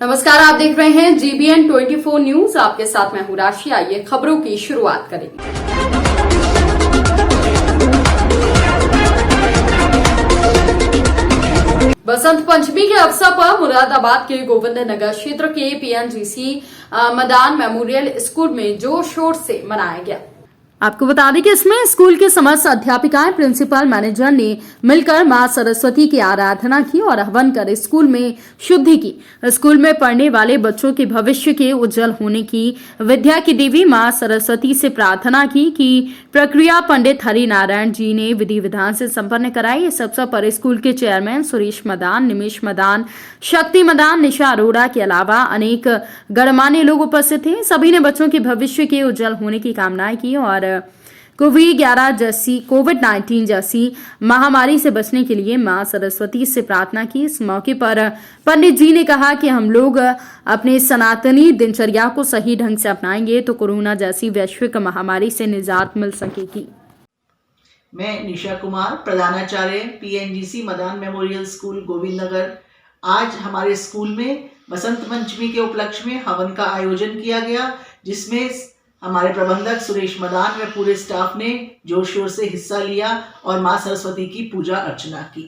नमस्कार, आप देख रहे हैं GBN 24 न्यूज। आपके साथ मैं हूं राशि। आइए खबरों की शुरुआत करेंगे। बसंत पंचमी के अवसर पर मुरादाबाद के गोविंद नगर क्षेत्र के PNGC मदान मेमोरियल स्कूल में जोर शोर से मनाया गया। आपको बता दें कि इसमें स्कूल के समस्त अध्यापिकाएं, प्रिंसिपल, मैनेजर ने मिलकर मां सरस्वती की आराधना की और हवन कर स्कूल में शुद्धि की। स्कूल में पढ़ने वाले बच्चों के भविष्य के उज्जवल होने की, विद्या की देवी मां सरस्वती से प्रार्थना की प्रक्रिया पंडित हरि नारायण जी ने विधि विधान से संपन्न कराई। इस अवसर पर स्कूल के चेयरमैन सुरेश मदान, निमेश मदान, शक्ति मदान, निशा अरोड़ा के अलावा अनेक गणमान्य लोग उपस्थित थे। सभी ने बच्चों के भविष्य के उज्जवल होने की कामनाएं की और कोविड-19 जैसी महामारी से बचने के लिए मां सरस्वती से प्रार्थना की। इस मौके पर पंडित जी ने कहा कि हम लोग अपने सनातनी दिनचर्या को सही ढंग से अपनाएंगे तो कोरोना जैसी वैश्विक महामारी से निजात मिल सकेगी। मैं निशा कुमार, प्रधानाचार्य PNGC Madan memorial school Govind Nagar. आज हमारे स्कूल में बसंत पंचमी के उपलक्ष्य में हवन का आयोजन किया गया, जिसमें हमारे प्रबंधक सुरेश मदान व पूरे स्टाफ ने जोर शोर से हिस्सा लिया और मां सरस्वती की पूजा अर्चना की।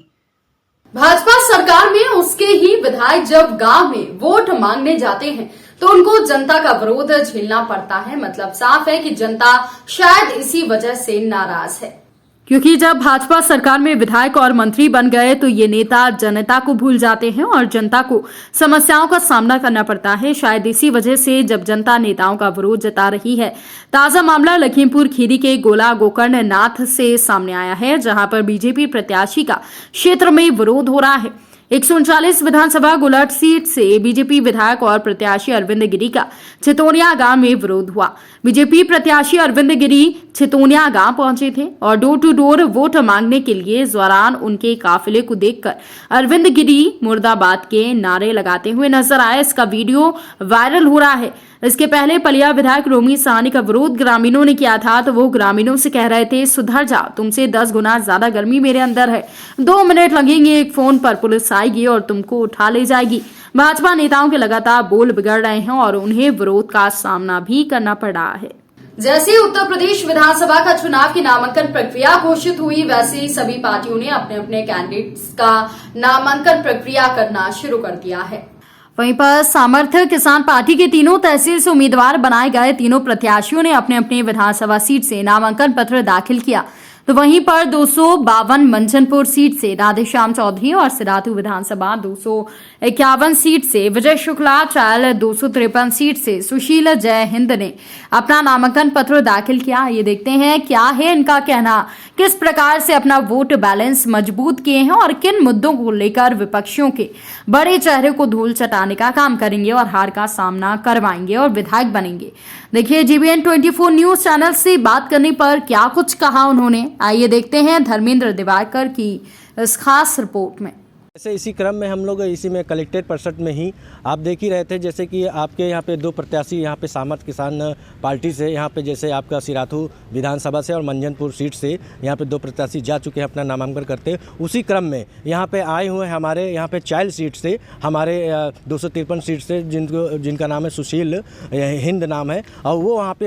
भाजपा सरकार में उसके ही विधायक जब गांव में वोट मांगने जाते हैं तो उनको जनता का विरोध झेलना पड़ता है। मतलब साफ है कि जनता शायद इसी वजह से नाराज है, क्योंकि जब भाजपा सरकार में विधायक और मंत्री बन गए तो ये नेता जनता को भूल जाते हैं और जनता को समस्याओं का सामना करना पड़ता है। शायद इसी वजह से जब जनता नेताओं का विरोध जता रही है। ताजा मामला लखीमपुर खीरी के गोला गोकर्ण नाथ से सामने आया है, जहां पर बीजेपी प्रत्याशी का क्षेत्र में विरोध हो रहा है। 139 विधानसभा गुलट सीट से बीजेपी विधायक और प्रत्याशी अरविंद गिरी का छितोनिया गांव में विरोध हुआ। बीजेपी प्रत्याशी अरविंद गिरी छितोनिया गांव पहुंचे थे और डोर टू डोर वोट मांगने के लिए। इस दौरान उनके काफिले को देखकर अरविंद गिरी मुर्दाबाद के नारे लगाते हुए नजर आए। इसका वीडियो वायरल हो रहा है। इसके पहले पलिया विधायक रोमी साहनी का विरोध ग्रामीणों ने किया था, तो वो ग्रामीणों से कह रहे थे, सुधर जा, तुमसे 10 गुना ज्यादा गर्मी मेरे अंदर है। 2 मिनट लगेंगे, एक फोन पर पुलिस आएगी और तुमको उठा ले जाएगी। भाजपा नेताओं के लगातार बोल बिगड़ रहे हैं और उन्हें विरोध का सामना भी करना पड़ रहा है। जैसे ही उत्तर प्रदेश विधानसभा का चुनाव की नामांकन प्रक्रिया घोषित हुई, वैसे ही सभी पार्टियों ने अपने अपने कैंडिडेट्स का नामांकन प्रक्रिया करना शुरू कर दिया है। वहीं पर सामर्थ्य किसान पार्टी के तीनों तहसील से उम्मीदवार बनाए गए तीनों प्रत्याशियों ने अपने अपने विधानसभा सीट से नामांकन पत्र दाखिल किया। तो वहीं पर 252 मंचनपुर सीट से राधेश्याम चौधरी और सिराथू विधानसभा 251 सीट से विजय शुक्ला, चायल 253 सीट से सुशील जय हिंद ने अपना नामांकन पत्र दाखिल किया। ये देखते हैं क्या है इनका कहना, किस प्रकार से अपना वोट बैलेंस मजबूत किए हैं और किन मुद्दों को लेकर विपक्षियों के बड़े चेहरे को धूल चटाने का काम करेंगे और हार का सामना करवाएंगे और विधायक बनेंगे। देखिए GBN 24 न्यूज चैनल से बात करने पर क्या कुछ कहा उन्होंने, आइए देखते हैं धर्मेंद्र दिवाकर की इस खास रिपोर्ट में। जैसे इसी क्रम में हम लोग इसी में कलेक्टेड परिषद में ही आप देख ही रहे थे, जैसे कि आपके यहाँ पे 2 प्रत्याशी यहाँ पे सामर्थ किसान पार्टी से, यहाँ पे जैसे आपका सिराथू विधानसभा से और मंजनपुर सीट से यहाँ पे 2 प्रत्याशी जा चुके हैं अपना नामांकन करते। उसी क्रम में यहाँ पे आए हुए हमारे यहाँ पे चाइल सीट से हमारे 253 सीट से जिनका नाम है सुशील हिंद नाम है, और वो वहाँ पर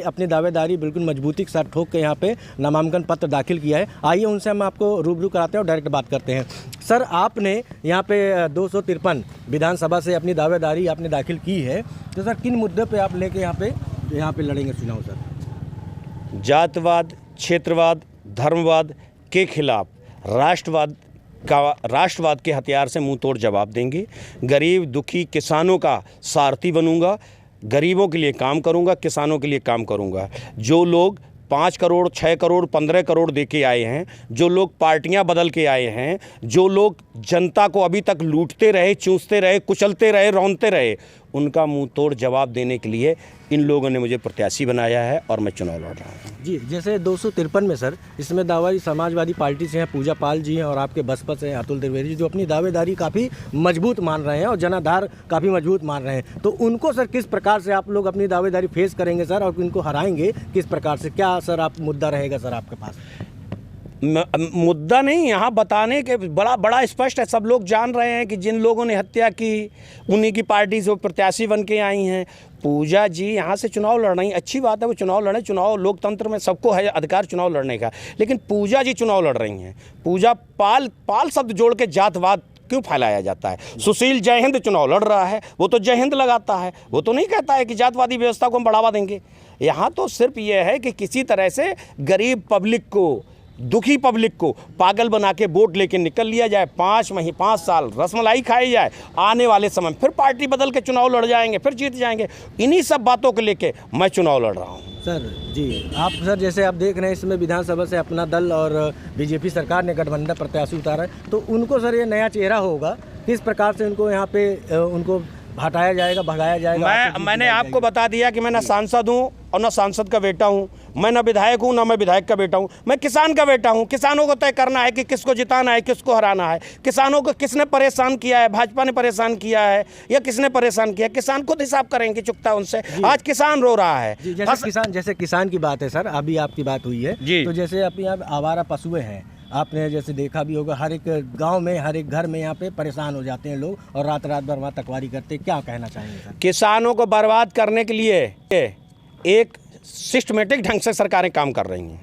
अपनी दावेदारी बिल्कुल मजबूती के साथ ठोक के यहाँ पे नामांकन पत्र दाखिल किया है। आइए उनसे हम आपको रूबरू कराते हैं और डायरेक्ट बात करते हैं। सर, आपने यहाँ पे 253 विधानसभा से अपनी दावेदारी आपने दाखिल की है, तो सर किन मुद्दे पे आप लेके यहाँ पे लड़ेंगे चुनाव? सर, जातवाद, क्षेत्रवाद, धर्मवाद के खिलाफ राष्ट्रवाद के हथियार से मुंह तोड़ जवाब देंगे। गरीब दुखी किसानों का सारथी बनूंगा, गरीबों के लिए काम करूंगा, किसानों के लिए काम करूंगा। जो लोग 5 करोड़, 6 करोड़, 15 करोड़ दे के आए हैं, जो लोग पार्टियां बदल के आए हैं, जो लोग जनता को अभी तक लूटते रहे, चूसते रहे, कुचलते रहे, रौंदते रहे, उनका मुंह तोड़ जवाब देने के लिए इन लोगों ने मुझे प्रत्याशी बनाया है और मैं चुनाव लड़ रहा हूँ। जी, जैसे 253 में सर, इसमें दावेदारी समाजवादी पार्टी से हैं, पूजा पाल जी हैं, और आपके बसपा से हैं अतुल त्रिवेदी जी, जो अपनी दावेदारी काफ़ी मजबूत मान रहे हैं और जनाधार काफ़ी मजबूत मान रहे हैं। तो उनको सर किस प्रकार से आप लोग अपनी दावेदारी फेस करेंगे सर, और इनको हराएंगे किस प्रकार से? क्या सर आप मुद्दा रहेगा सर आपके पास? मुद्दा नहीं, यहाँ बताने के बड़ा स्पष्ट है। सब लोग जान रहे हैं कि जिन लोगों ने हत्या की उन्हीं की पार्टी से वो प्रत्याशी बन के आई हैं। पूजा जी यहाँ से चुनाव लड़ रही, अच्छी बात है वो चुनाव लड़ें, चुनाव लोकतंत्र में सबको है अधिकार चुनाव लड़ने का, लेकिन पूजा जी चुनाव लड़ रही हैं। पूजा पाल शब्द जोड़ के जातवाद क्यों फैलाया जाता है? सुशील जय हिंद चुनाव लड़ रहा है, वो तो जय हिंद लगाता है, वो तो नहीं कहता है कि जातवादी व्यवस्था को हम बढ़ावा देंगे। यहाँ तो सिर्फ ये है कि किसी तरह से गरीब पब्लिक को, दुखी पब्लिक को पागल बना के वोट लेके निकल लिया जाए, 5 साल रसमलाई खाई जाए, आने वाले समय फिर पार्टी बदल के चुनाव लड़ जाएंगे, फिर जीत जाएंगे। इन्हीं सब बातों को लेके मैं चुनाव लड़ रहा हूँ। सर जी, आप सर जैसे आप देख रहे हैं इसमें विधानसभा से अपना दल और बीजेपी सरकार ने गठबंधन प्रत्याशी उतारा है, तो उनको सर ये नया चेहरा होगा, किस प्रकार से उनको यहाँ पे उनको हटाया जाएगा, भगाया जाएगा? मैंने आपको बता दिया कि मैं ना सांसद हूँ और ना सांसद का बेटा हूँ, मैं ना विधायक हूँ ना मैं विधायक का बेटा हूँ, मैं किसान का बेटा हूँ। किसानों को तय करना है कि किसको जिताना है, किसको हराना है। किसानों को किसने परेशान किया है? भाजपा ने परेशान किया है या किसने परेशान किया? किसान खुद हिसाब करेंगे, चुकता उनसे। आज किसान रो रहा है। जैसे किसान की बात है सर, अभी आपकी बात हुई है, तो जैसे अपने यहाँ आवारा पशुएं हैं, आपने जैसे देखा भी होगा, हर एक गांव में, हर एक घर में यहाँ पे परेशान हो जाते हैं लोग और रात भर वहाँ तकवारी करते हैं। क्या कहना चाहेंगे सर? किसानों को बर्बाद करने के लिए एक सिस्टमेटिक ढंग से सरकारें काम कर रही हैं।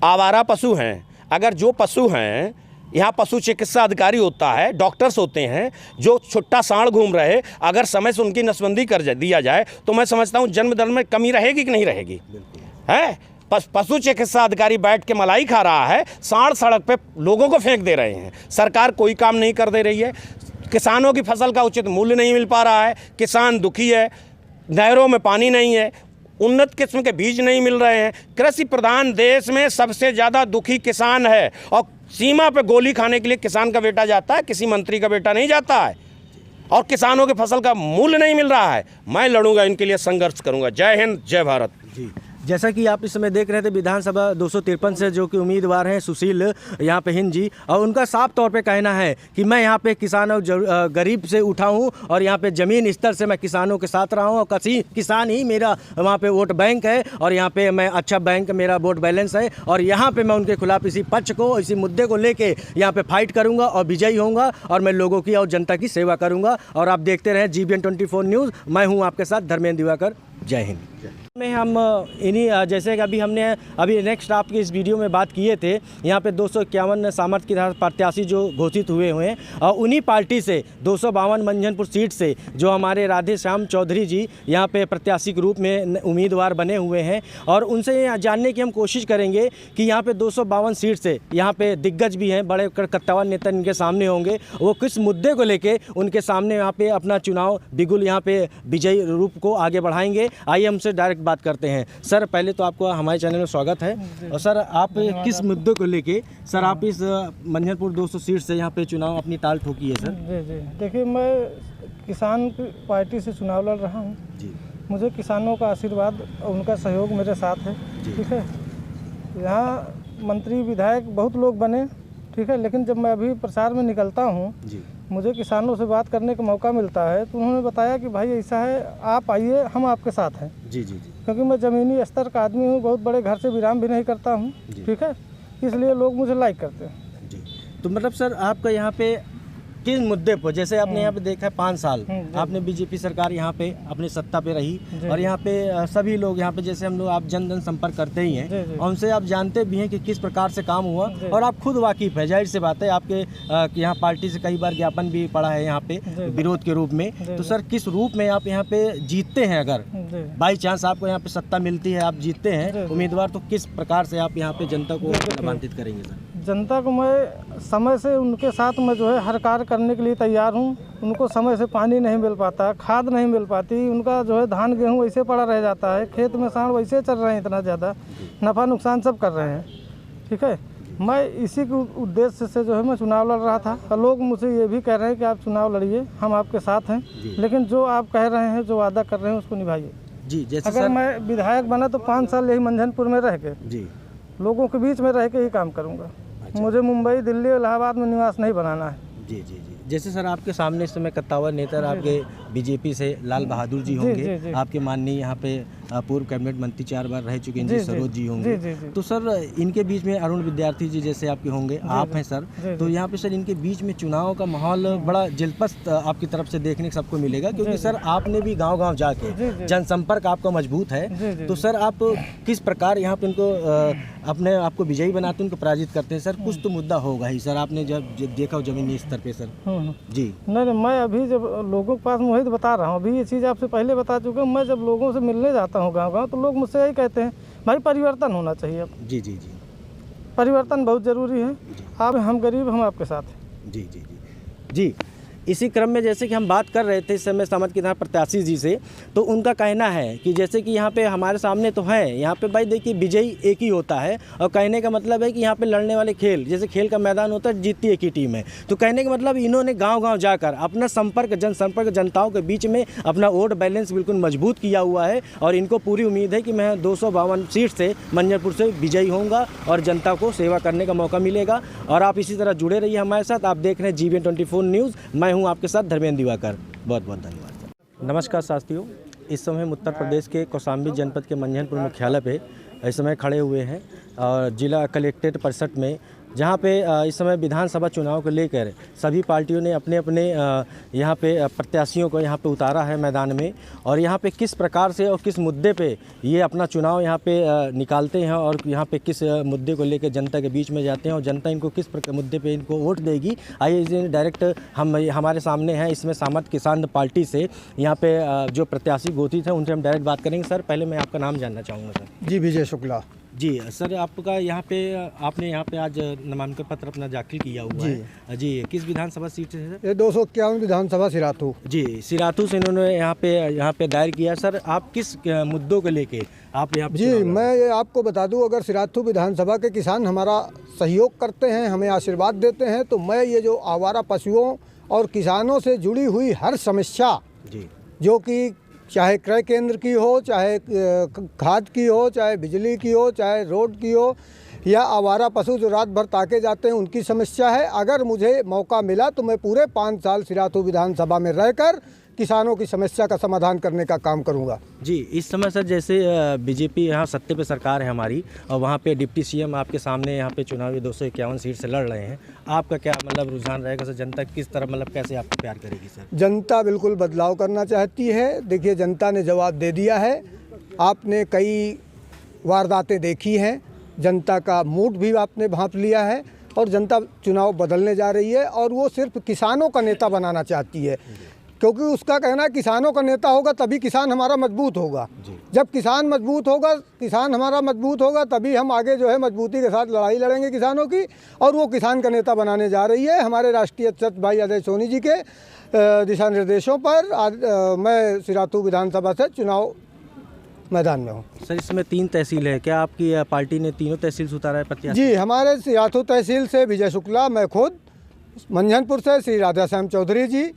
आवारा पशु हैं, अगर जो पशु हैं, यहाँ पशु चिकित्सा अधिकारी होता है, डॉक्टर्स होते हैं, जो छुट्टा सांड घूम रहे, अगर समय से उनकी नसबंदी कर दिया जाए तो मैं समझता हूँ जन्म दर में कमी रहेगी कि नहीं रहेगी? है पशु चिकित्सा अधिकारी बैठ के मलाई खा रहा है, सांड सड़क पे लोगों को फेंक दे रहे हैं, सरकार कोई काम नहीं कर दे रही है। किसानों की फसल का उचित मूल्य नहीं मिल पा रहा है, किसान दुखी है, नहरों में पानी नहीं है, उन्नत किस्म के बीज नहीं मिल रहे हैं। कृषि प्रधान देश में सबसे ज़्यादा दुखी किसान है और सीमा पे गोली खाने के लिए किसान का बेटा जाता है, किसी मंत्री का बेटा नहीं जाता है। और किसानों की फसल का मूल्य नहीं मिल रहा है। मैं लड़ूंगा, इनके लिए संघर्ष करूंगा। जय हिंद, जय भारत। जी, जैसा कि आप इस समय देख रहे थे विधानसभा 253 से जो कि उम्मीदवार हैं सुशील यहाँ पे हिंद जी, और उनका साफ तौर पे कहना है कि मैं यहाँ पे किसान और गरीब से उठा हूँ और यहाँ पे ज़मीन स्तर से मैं किसानों के साथ रहा हूँ और किसान ही मेरा वहाँ पे वोट बैंक है और यहाँ पे मैं अच्छा बैंक मेरा वोट बैलेंस है और यहाँ पे मैं उनके खिलाफ इसी पक्ष को, इसी मुद्दे को लेके यहाँ पे फाइट करूँगा और विजयी होऊंगा और मैं लोगों की और जनता की सेवा करूँगा। और आप देखते रहें GBN 24 न्यूज़। मैं हूँ आपके साथ धर्मेंद्र दिवाकर। जय हिंद। में हम इन्हीं जैसे कि अभी नेक्स्ट आपकी इस वीडियो में बात किए थे, यहाँ पे 251 सामर्थ्य के प्रत्याशी जो घोषित हुए हैं और उन्हीं पार्टी से 252 मंझनपुर सीट से जो हमारे राधे श्याम चौधरी जी यहाँ पे प्रत्याशी के रूप में उम्मीदवार बने हुए हैं और उनसे जानने की हम कोशिश करेंगे कि यहाँ पे 252 सीट से यहाँ पे दिग्गज भी हैं, बड़े कट्टावान नेता इनके सामने होंगे, वो किस मुद्दे को लेके उनके सामने यहाँ पे अपना चुनाव बिगुल यहाँ पे विजयी रूप को आगे बढ़ाएंगे। आइए हमसे डायरेक्ट बात करते हैं। सर पहले तो आपको हमारे चैनल में स्वागत है और सर आप किस मुद्दे को लेके सर आप इस मंझनपुर 200 सीट से यहाँ पे चुनाव अपनी ताल ठोकी है सर? जी, देखिए मैं किसान पार्टी से चुनाव लड़ रहा हूँ जी। मुझे किसानों का आशीर्वाद और उनका सहयोग मेरे साथ है, ठीक है। यहाँ मंत्री विधायक बहुत लोग बने, ठीक है, लेकिन जब मैं अभी प्रचार में निकलता हूँ मुझे किसानों से बात करने का मौका मिलता है तो उन्होंने बताया कि भाई ऐसा है, आप आइए, हम आपके साथ हैं। जी। क्योंकि मैं ज़मीनी स्तर का आदमी हूँ, बहुत बड़े घर से विराम भी नहीं करता हूँ, ठीक है, इसलिए लोग मुझे लाइक करते हैं जी। तो मतलब सर आपका यहाँ पे किस मुद्दे पर, जैसे आपने यहाँ पे देखा है 5 साल आपने बीजेपी सरकार यहाँ पे अपनी सत्ता पे रही और यहाँ पे सभी लोग यहाँ पे जैसे हम लोग आप जन संपर्क करते ही हैं और उनसे आप जानते भी हैं कि किस प्रकार से काम हुआ और आप खुद वाकिफ है, जाहिर सी बात है आपके यहाँ पार्टी से कई बार ज्ञापन भी पड़ा है यहाँ पे विरोध के रूप में। तो सर किस रूप में आप यहाँ पे जीतते हैं, अगर बाई चांस आपको यहाँ पे सत्ता मिलती है, आप जीतते हैं उम्मीदवार, तो किस प्रकार से आप यहाँ पे जनता को लाभान्वित करेंगे सर? जनता को मैं समय से उनके साथ मैं जो है हर कार्य करने के लिए तैयार हूँ। उनको समय से पानी नहीं मिल पाता, खाद नहीं मिल पाती, उनका जो है धान गेहूँ वैसे पड़ा रह जाता है, खेत में सांड वैसे चल रहे हैं, इतना ज़्यादा नफ़ा नुकसान सब कर रहे हैं, ठीक है। मैं इसी के उद्देश्य से जो है मैं चुनाव लड़ रहा था और लोग मुझे ये भी कह रहे हैं कि आप चुनाव लड़िए, हम आपके साथ हैं, लेकिन जो आप कह रहे हैं, जो वादा कर रहे हैं उसको निभाइए जी। जैसे अगर मैं विधायक बना तो 5 साल यही मंझनपुर में रह के जी लोगों के बीच में रह के ही काम करूँगा। मुझे मुंबई, दिल्ली, इलाहाबाद में निवास नहीं बनाना है। जी। जैसे सर आपके सामने इस समय कट्टावर नेता आपके बीजेपी से लाल बहादुर जी होंगे, आपके माननीय यहाँ पे पूर्व कैबिनेट मंत्री 4 बार रह चुके हैं जी सरोज जी होंगे। तो सर इनके बीच में अरुण विद्यार्थी जी जैसे आपके होंगे, आप हैं सर, तो यहाँ पे सर इनके बीच में चुनाव का माहौल बड़ा दिलचस्प आपकी तरफ से देखने को सबको मिलेगा, क्योंकि सर आपने भी गांव-गांव जाके जनसंपर्क आपका मजबूत है। तो सर आप किस प्रकार यहाँ पे उनको अपने आपको विजयी बनाते हैं, उनको पराजित करते हैं? सर कुछ तो मुद्दा होगा ही सर, आपने जब देखा हो जमीनी स्तर पे सर। जी नहीं, मैं अभी जब लोगों के पास वही तो बता रहा हूँ, अभी ये चीज़ आपसे पहले बता चुका हूँ। मैं जब लोगों से मिलने जाता हूँ गांव-गांव, तो लोग मुझसे यही कहते हैं भाई परिवर्तन होना चाहिए। अब जी जी जी परिवर्तन बहुत ज़रूरी है। आप हम गरीब, हम आपके साथ हैं। जी जी जी जी। इसी क्रम में जैसे कि हम बात कर रहे थे इस समय समाज के प्रत्याशी जी से, तो उनका कहना है कि जैसे कि यहाँ पे हमारे सामने तो है, यहाँ पे भाई देखिए विजयी एक ही होता है, और कहने का मतलब है कि यहाँ पे लड़ने वाले खेल जैसे खेल का मैदान होता है, जीतती एक ही टीम है। तो कहने का मतलब इन्होंने गांव-गांव जाकर अपना जनसंपर्क जनताओं के बीच में अपना वोट बैलेंस बिल्कुल मजबूत किया हुआ है, और इनको पूरी उम्मीद है कि मैं 252 सीट से मंजनपुर से विजयी होऊंगा और जनता को सेवा करने का मौका मिलेगा। और आप इसी तरह जुड़े रहिए हमारे साथ। आप देख रहे हैं GBN 24 न्यूज़, मैं हूं आपके साथ धर्मेंद्र दिवाकर। बहुत बहुत धन्यवाद सर। नमस्कार साथियों, इस समय हम उत्तर प्रदेश के कौशाम्बी जनपद के मंझनपुर मुख्यालय पे इस समय खड़े हुए हैं, और जिला कलेक्ट्रेट परिषद में, जहाँ पे इस समय विधानसभा चुनाव को लेकर सभी पार्टियों ने अपने अपने यहाँ पे प्रत्याशियों को यहाँ पे उतारा है मैदान में, और यहाँ पे किस प्रकार से और किस मुद्दे पे ये अपना चुनाव यहाँ पे निकालते हैं, और यहाँ पे किस मुद्दे को लेकर जनता के बीच में जाते हैं, और जनता इनको किस मुद्दे पे इनको वोट देगी। आइए इसे डायरेक्ट हमारे सामने हैं इसमें सामंत किसान पार्टी से यहाँ पे जो प्रत्याशी घोषित हैं उनसे हम डायरेक्ट बात करेंगे। सर पहले मैं आपका नाम जानना चाहूँगा सर। जी विजय शुक्ला। जी सर, आपका यहाँ पे आपने यहाँ पे आज नामांकन पत्र अपना दाखिल किया हुआ है जी, किस विधानसभा सीट से है सर? ये 251 विधानसभा सिराथू। जी, सिराथू से इन्होंने यहाँ पे दायर किया। सर आप किस मुद्दों को लेके आप यहाँ पे? जी मैं ये आपको बता दूं, अगर सिराथू विधानसभा के किसान हमारा सहयोग करते हैं, हमें आशीर्वाद देते हैं, तो मैं ये जो आवारा पशुओं और किसानों से जुड़ी हुई हर समस्या जी, जो कि चाहे क्रय केंद्र की हो, चाहे खाद की हो, चाहे बिजली की हो, चाहे रोड की हो, या आवारा पशु जो रात भर ताके जाते हैं उनकी समस्या है, अगर मुझे मौका मिला तो मैं पूरे 5 साल सिराथू विधानसभा में रहकर किसानों की समस्या का समाधान करने का काम करूंगा। जी, इस समय सर जैसे बीजेपी यहाँ सत्ते पे सरकार है हमारी, और वहाँ पे डिप्टी सीएम आपके सामने यहाँ पे चुनावी 251 सीट से लड़ रहे हैं, आपका क्या मतलब रुझान रहेगा सर? जनता किस तरह मतलब कैसे आपको प्यार करेगी सर? जनता बिल्कुल बदलाव करना चाहती है। देखिए जनता ने जवाब दे दिया है, आपने कई वारदातें देखी हैं, जनता का मूड भी आपने भांप लिया है, और जनता चुनाव बदलने जा रही है, और वो सिर्फ किसानों का नेता बनाना चाहती है, क्योंकि उसका कहना है किसानों का नेता होगा तभी किसान हमारा मजबूत होगा। जब किसान मजबूत होगा, किसान हमारा मजबूत होगा, तभी हम आगे जो है मजबूती के साथ लड़ाई लड़ेंगे किसानों की, और वो किसान का नेता बनाने जा रही है। हमारे राष्ट्रीय अध्यक्ष भाई अजय सोनी जी के दिशा निर्देशों पर आज मैं सिराथू विधानसभा से चुनाव मैदान में हूँ। सर इसमें 3 तहसील है, क्या आपकी पार्टी ने तीनों तहसील से उतारा है प्रत्याशी? जी, हमारे सिराथू तहसील से विजय शुक्ला, मैं खुद, मंझनपुर से श्री राधा श्याम चौधरी जी,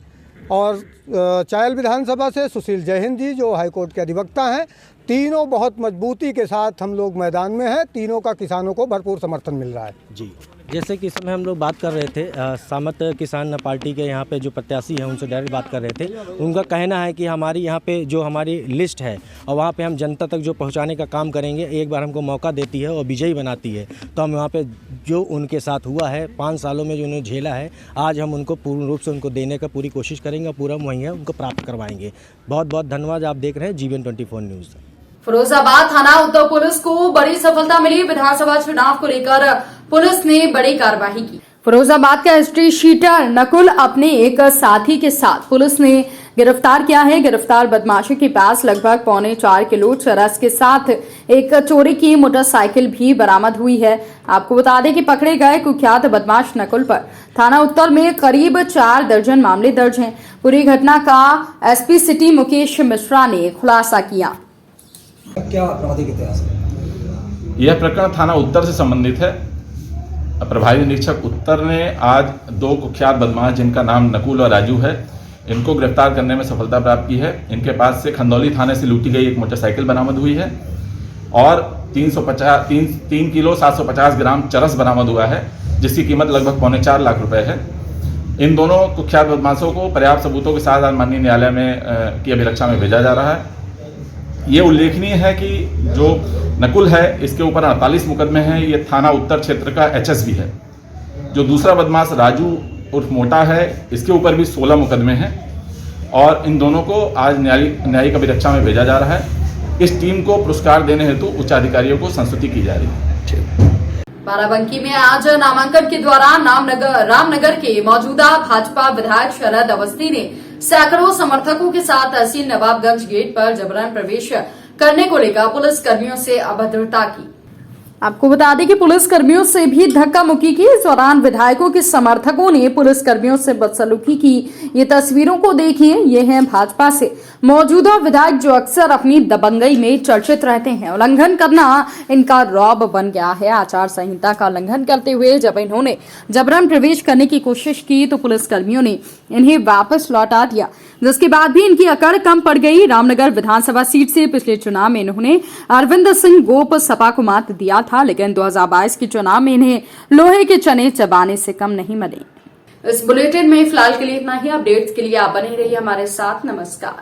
और चायल विधानसभा से सुशील जयहिंद जी जो हाईकोर्ट के अधिवक्ता हैं। तीनों बहुत मजबूती के साथ हम लोग मैदान में हैं, तीनों का किसानों को भरपूर समर्थन मिल रहा है। जी, जैसे कि इस समय हम लोग बात कर रहे थे सामंत किसान पार्टी के यहाँ पे जो प्रत्याशी हैं उनसे डायरेक्ट बात कर रहे थे। उनका कहना है कि हमारी यहाँ पे जो हमारी लिस्ट है और वहाँ पे हम जनता तक जो पहुँचाने का काम करेंगे, एक बार हमको मौका देती है और विजयी बनाती है, तो हम वहाँ पे जो उनके साथ हुआ है 5 सालों में जो उन्होंने झेला है, आज हम उनको पूर्ण रूप से उनको देने का पूरी कोशिश करेंगे और पूरा मुहैया उनको प्राप्त करवाएंगे। बहुत बहुत धन्यवाद। आप देख रहे हैं GBN 24 न्यूज़। फिरोजाबाद थाना उत्तर पुलिस को बड़ी सफलता मिली। विधानसभा चुनाव को लेकर पुलिस ने बड़ी कार्रवाई की। फिरोजाबाद का हिस्ट्री शीटर नकुल अपने एक साथी के साथ पुलिस ने गिरफ्तार किया है। गिरफ्तार बदमाशों के पास लगभग 3.25 किलो चरस के साथ एक चोरी की मोटरसाइकिल भी बरामद हुई है। आपको बता दें कि पकड़े गए कुख्यात बदमाश नकुल पर थाना उत्तर में करीब 4 दर्जन मामले दर्ज हैं। पूरी घटना का SP सिटी मुकेश मिश्रा ने खुलासा किया। क्या आपराधिक इतिहास है? यह प्रकरण थाना उत्तर से संबंधित है। प्रभारी निरीक्षक उत्तर ने आज 2 कुख्यात बदमाश जिनका नाम नकुल और राजू है, इनको गिरफ्तार करने में सफलता प्राप्त की है। इनके पास से खंदौली थाने से लूटी गई एक मोटरसाइकिल बरामद हुई है और 3 किलो 750 ग्राम चरस बरामद हुआ है, जिसकी कीमत लगभग 4.25 लाख रुपए है। इन दोनों कुख्यात बदमाशों को पर्याप्त सबूतों के साथ आज माननीय न्यायालय में की अभिरक्षा में भेजा जा रहा है। ये उल्लेखनीय है कि जो नकुल है इसके ऊपर 48 मुकदमे हैं। ये थाना उत्तर क्षेत्र का एचएस भी है। जो दूसरा बदमाश राजू उर्फ मोटा है इसके ऊपर भी 16 मुकदमे हैं और इन दोनों को आज न्यायिक अभिरक्षा में भेजा जा रहा है। इस टीम को पुरस्कार देने हेतु उच्चाधिकारियों को संस्तुति की जा रही है। बाराबंकी में आज नामांकन के दौरान रामनगर के मौजूदा भाजपा विधायक शरद अवस्थी ने सैकड़ों समर्थकों के साथ तहसील नवाबगंज गेट पर जबरन प्रवेश करने को लेकर पुलिस कर्मियों से अभद्रता की। आपको बता दें कि पुलिस कर्मियों से भी धक्का मुक्की की। इस दौरान विधायकों के समर्थकों ने पुलिस कर्मियों से बदसलूकी की। ये तस्वीरों को देखिए, ये हैं भाजपा से मौजूदा विधायक जो अक्सर अपनी दबंगई में चर्चित रहते हैं। उल्लंघन करना इनका रौब बन गया है। आचार संहिता का उल्लंघन करते हुए जब इन्होंने जबरन प्रवेश करने की कोशिश की तो पुलिस कर्मियों ने इन्हें वापस लौटा दिया, जिसके बाद भी इनकी अकड़ कम पड़ गई। रामनगर विधानसभा सीट से पिछले चुनाव में इन्होंने अरविंद सिंह गोप सपा को मात दिया था, लेकिन 2022 के चुनाव में इन्हें लोहे के चने चबाने से कम नहीं बने। इस बुलेटिन में फिलहाल के लिए इतना ही। अपडेट्स के लिए आप बने रहिए हमारे साथ। नमस्कार।